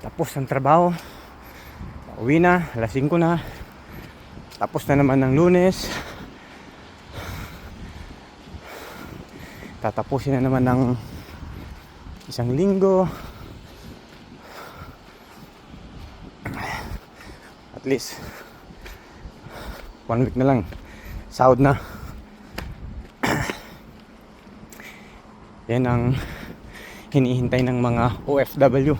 Tapos ang trabaho, uwi na, alas 5 na. Tapos na naman ng Lunes. Tatapusin na naman ng isang linggo. At least 1 week na lang, sahod na. Yan ang hinihintay ng mga OFW,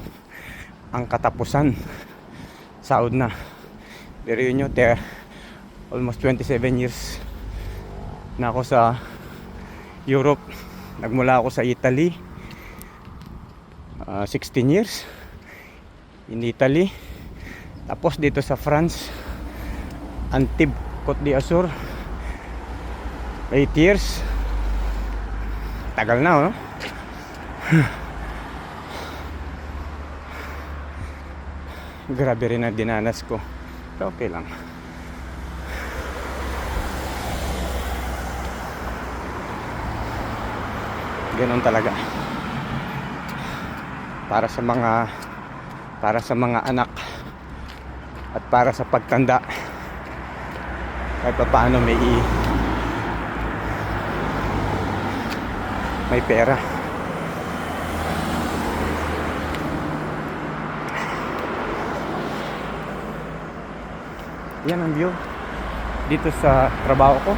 ang katapusan, sahod na. Pero yun nyo, almost 27 years na ako sa Europe. Nagmula ako sa Italy, 16 years in Italy. Tapos dito sa France, Antibes, Côte d'Azur, 8 years. Tagal na, no? Grabe rin ang dinanas ko. Pero okay lang. Ganun talaga. Para sa mga anak at para sa pagtanda, kahit pa paano may pera. Yan ang view dito sa trabaho ko.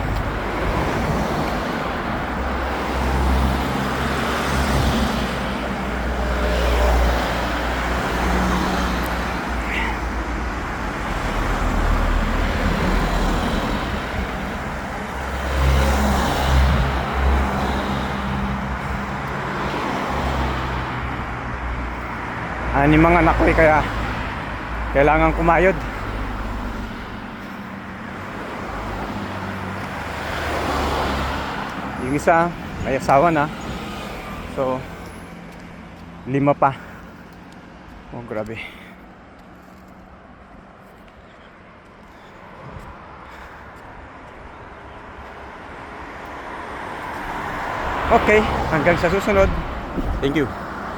Ni mga anak ko kaya kailangan kumayod. Yung isa may asawa na, so 5 pa. Oh, grabe. Okay, hanggang sa susunod. Thank you.